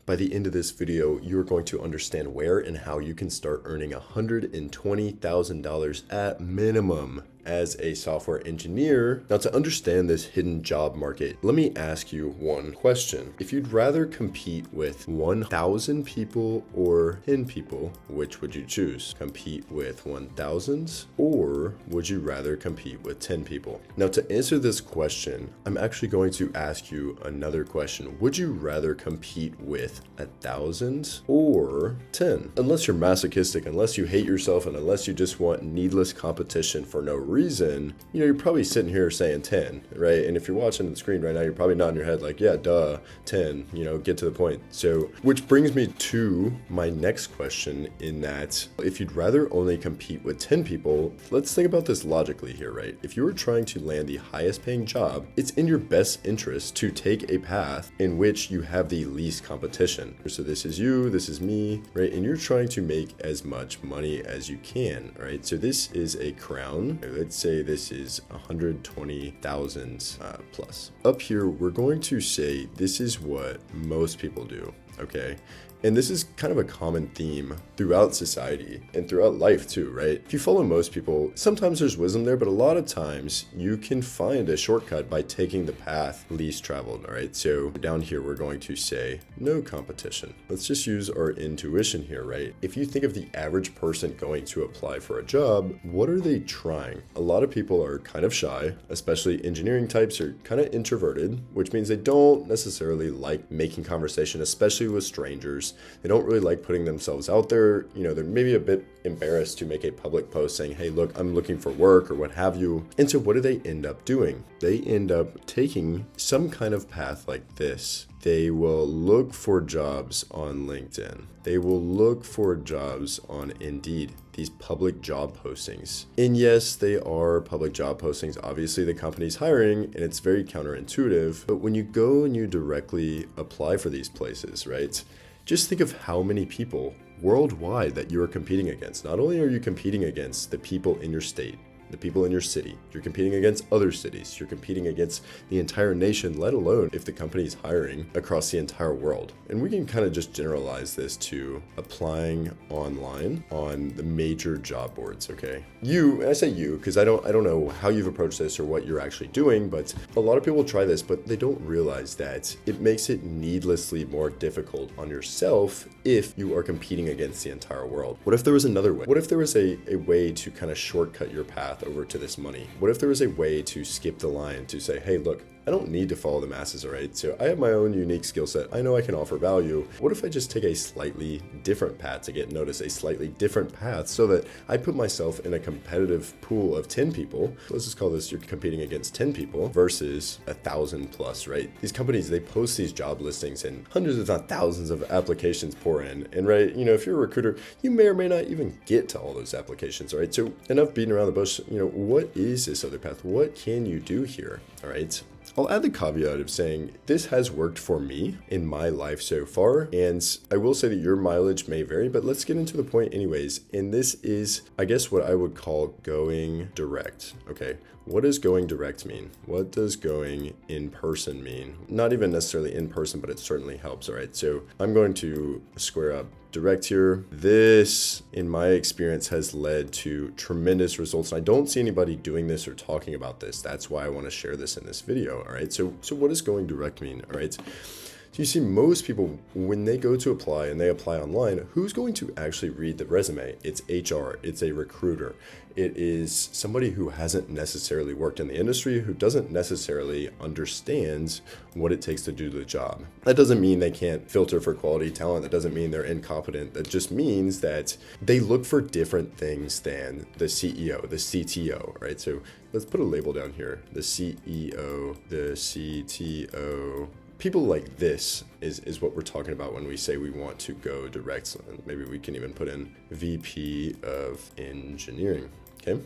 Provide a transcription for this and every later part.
By the end of this video, you're going to understand where and how you can start earning $120,000 at minimum as a software engineer. Now, to understand this hidden job market, let me ask you one question. If you'd rather compete with 1,000 people or 10 people, which would you choose? Compete with 1,000 or would you rather compete with 10 people? Now, to answer this question, I'm actually going to ask you another question. Would you rather compete with 1,000 or 10? Unless you're masochistic, unless you hate yourself, and unless you just want needless competition for no reason, you're probably sitting here saying 10, right? And if you're watching the screen right now, you're probably nodding your head like, yeah, duh, 10, get to the point. So, which brings me to my next question, in that if you'd rather only compete with 10 people, let's think about this logically here, right? If you were trying to land the highest paying job, it's in your best interest to take a path in which you have the least competition. So this is you, this is me, right? And you're trying to make as much money as you can, right? So this is a crown. Let's say this is 120,000 plus. Up here, we're going to say this is what most people do, okay? And this is kind of a common theme throughout society and throughout life too, right? If you follow most people, sometimes there's wisdom there, but a lot of times you can find a shortcut by taking the path least traveled, all right? So down here, we're going to say no competition. Let's just use our intuition here, right? If you think of the average person going to apply for a job, what are they trying? A lot of people are kind of shy, especially engineering types are kind of introverted, which means they don't necessarily like making conversation, especially with strangers. They don't really like putting themselves out there. They're maybe a bit embarrassed to make a public post saying, hey, look, I'm looking for work or what have you. And so what do they end up doing? They end up taking some kind of path like this. They will look for jobs on LinkedIn. They will look for jobs on Indeed, these public job postings. And yes, they are public job postings. Obviously, the company's hiring and it's very counterintuitive. But when you go and you directly apply for these places, right? Just think of how many people worldwide that you are competing against. Not only are you competing against the people in your state, the people in your city, you're competing against other cities, you're competing against the entire nation, let alone if the company is hiring across the entire world. And we can kind of just generalize this to applying online on the major job boards, okay? You, and I say you, because I don't know how you've approached this or what you're actually doing, but a lot of people try this, but they don't realize that it makes it needlessly more difficult on yourself if you are competing against the entire world. What if there was another way? What if there was a way to kind of shortcut your path over to this money? What if there was a way to skip the line to say, hey, look, I don't need to follow the masses, all right? So I have my own unique skill set. I know I can offer value. What if I just take a slightly different path to get noticed, a slightly different path so that I put myself in a competitive pool of 10 people. Let's just call this, you're competing against 10 people versus 1,000 plus, right? These companies, they post these job listings and hundreds if not thousands of applications pour in. And right, if you're a recruiter, you may or may not even get to all those applications, all right? So enough beating around the bush, what is this other path? What can you do here, all right? I'll add the caveat of saying this has worked for me in my life so far, and I will say that your mileage may vary, but let's get into the point anyways. And this is, I guess, what I would call going direct, okay? What does going direct mean? What does going in person mean? Not even necessarily in person, but it certainly helps, all right? So I'm going to square up direct here. This, in my experience, has led to tremendous results. And I don't see anybody doing this or talking about this. That's why I want to share this in this video, all right? So what does going direct mean, all right? So you see, most people, when they go to apply and they apply online, who's going to actually read the resume? It's HR, it's a recruiter. It is somebody who hasn't necessarily worked in the industry, who doesn't necessarily understand what it takes to do the job. That doesn't mean they can't filter for quality talent. That doesn't mean they're incompetent. That just means that they look for different things than the CEO, the CTO, right? So let's put a label down here. The CEO, the CTO. People like this is what we're talking about when we say we want to go direct. Maybe we can even put in VP of Engineering, okay?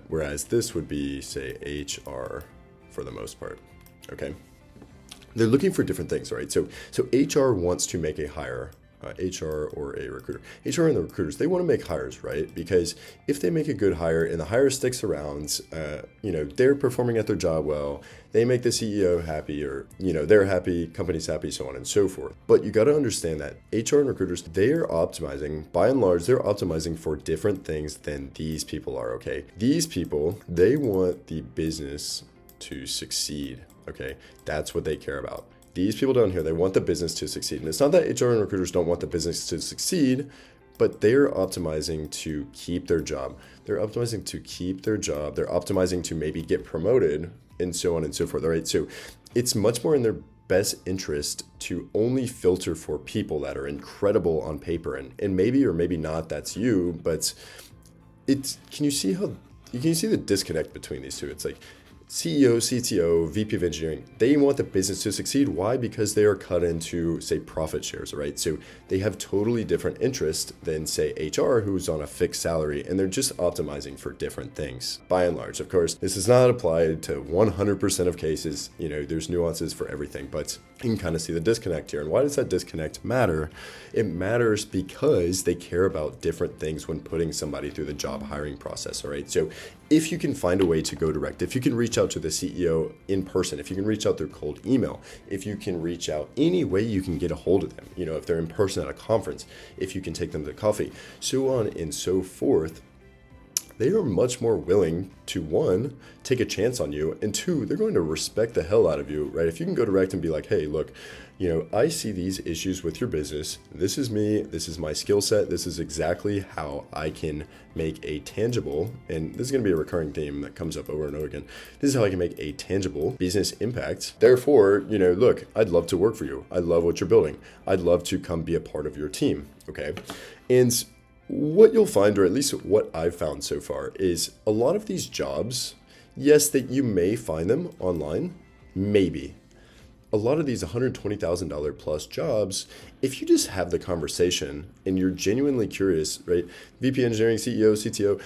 Whereas this would be, say, HR for the most part, okay? They're looking for different things, right? So HR wants to make a hire HR or a recruiter. HR and the recruiters, they want to make hires, right? Because if they make a good hire and the hire sticks around, they're performing at their job well, they make the CEO happy, or, they're happy, company's happy, so on and so forth. But you got to understand that HR and recruiters, they are optimizing, by and large, they're optimizing for different things than these people are, okay? These people, they want the business to succeed, okay? That's what they care about. These people down here, they want the business to succeed. And it's not that HR and recruiters don't want the business to succeed, but they're optimizing to keep their job. They're optimizing to keep their job. They're optimizing to maybe get promoted and so on and so forth, all right? So it's much more in their best interest to only filter for people that are incredible on paper. And maybe or maybe not, that's you, but can you see the disconnect between these two? It's like CEO, CTO, VP of engineering, they want the business to succeed. Why? Because they are cut into, say, profit shares, right? So they have totally different interests than, say, HR, who's on a fixed salary, and they're just optimizing for different things. By and large, of course, this is not applied to 100% of cases. There's nuances for everything, but you can kind of see the disconnect here. And why does that disconnect matter? It matters because they care about different things when putting somebody through the job hiring process, all right? So if you can find a way to go direct, if you can reach out to the CEO in person, if you can reach out through cold email, if you can reach out any way you can get a hold of them, if they're in person at a conference, if you can take them to coffee, so on and so forth, they are much more willing to, one, take a chance on you, and two, they're going to respect the hell out of you, right? If you can go direct and be like, hey, look, I see these issues with your business. This is me. This is my skill set. This is exactly how I can make a tangible, and this is going to be a recurring theme that comes up over and over again. This is how I can make a tangible business impact. Therefore, look, I'd love to work for you. I love what you're building. I'd love to come be a part of your team. Okay. And what you'll find, or at least what I've found so far, is a lot of these jobs, yes, that you may find them online, maybe. A lot of these $120,000 plus jobs, if you just have the conversation and you're genuinely curious, right? VP engineering, CEO, CTO,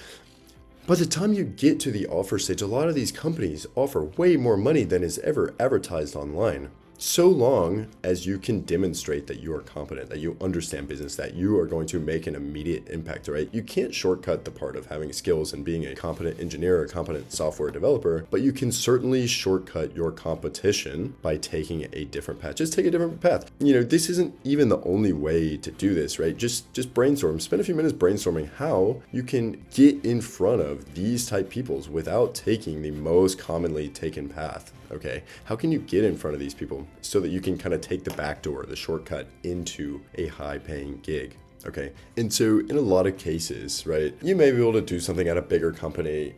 by the time you get to the offer stage, a lot of these companies offer way more money than is ever advertised online. So long as you can demonstrate that you are competent, that you understand business, that you are going to make an immediate impact, right? You can't shortcut the part of having skills and being a competent engineer or a competent software developer, but you can certainly shortcut your competition by taking a different path. Just take a different path. This isn't even the only way to do this, right? Just brainstorm. Spend a few minutes brainstorming how you can get in front of these type peoples without taking the most commonly taken path. Okay, how can you get in front of these people so that you can kind of take the back door, the shortcut into a high-paying gig? Okay, and so in a lot of cases, right, you may be able to do something at a bigger company.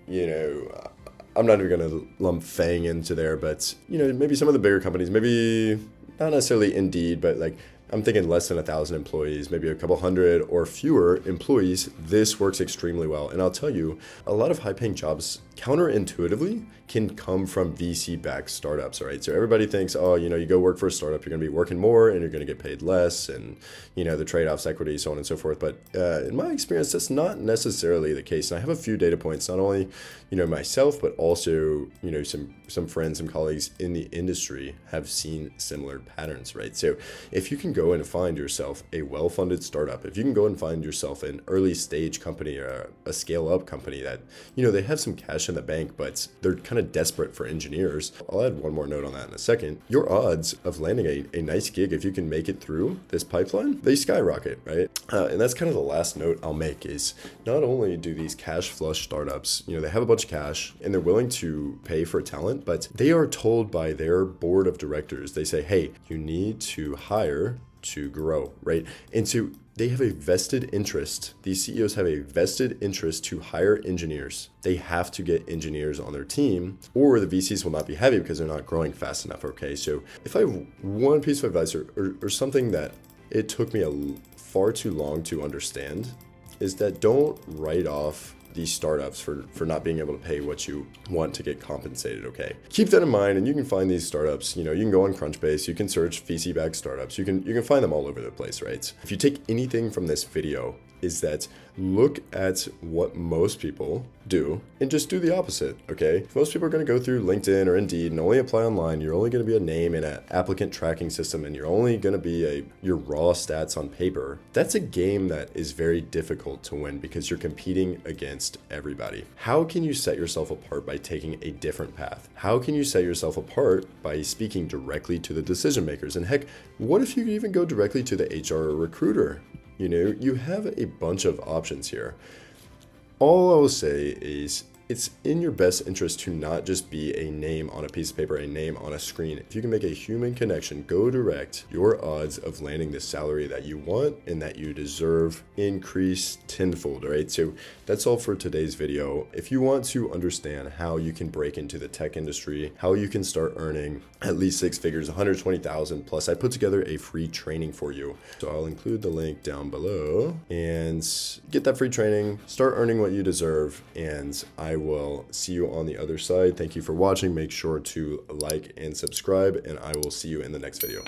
I'm not even going to lump Fang into there, but maybe some of the bigger companies, maybe not necessarily Indeed, but like I'm thinking less than 1,000 employees, maybe a couple hundred or fewer employees. This works extremely well. And I'll tell you, a lot of high-paying jobs counterintuitively can come from VC-backed startups, all right? So everybody thinks, you go work for a startup, you're going to be working more and you're going to get paid less, and, the trade-offs, equity, so on and so forth. But in my experience, that's not necessarily the case. And I have a few data points, not only, myself, but also, some friends, some colleagues in the industry have seen similar patterns, right? So if you can go and find yourself a well-funded startup, if you can go and find yourself an early stage company or a scale-up company that, they have some cash in the bank, but they're kind of desperate for engineers. I'll add one more note on that in a second. Your odds of landing a nice gig, if you can make it through this pipeline, they skyrocket, right? And that's kind of the last note I'll make is not only do these cash flush startups, they have a bunch of cash and they're willing to pay for talent, but they are told by their board of directors, they say, hey, you need to hire to grow, right? And so they have a vested interest. These CEOs have a vested interest to hire engineers. They have to get engineers on their team, or the VCs will not be happy because they're not growing fast enough, okay? So if I have one piece of advice or something that it took me far too long to understand, is that don't write off these startups for not being able to pay what you want to get compensated, okay? Keep that in mind, and you can find these startups, you can go on Crunchbase, you can search VC-backed startups, you can find them all over the place, right? If you take anything from this video, is that look at what most people do and just do the opposite, okay? If most people are going to go through LinkedIn or Indeed and only apply online, you're only going to be a name in an applicant tracking system, and you're only going to be your raw stats on paper. That's a game that is very difficult to win because you're competing against everybody. How can you set yourself apart by taking a different path? How can you set yourself apart by speaking directly to the decision makers? And heck, what if you could even go directly to the HR or recruiter? You know, you have a bunch of options here. All I will say is it's in your best interest to not just be a name on a piece of paper, a name on a screen. If you can make a human connection, go direct, your odds of landing the salary that you want and that you deserve increase tenfold, right? So that's all for today's video. If you want to understand how you can break into the tech industry, how you can start earning at least 6 figures, 120,000 plus, I put together a free training for you. So I'll include the link down below and get that free training, start earning what you deserve, and I will see you on the other side. Thank you for watching. Make sure to like and subscribe, and I will see you in the next video.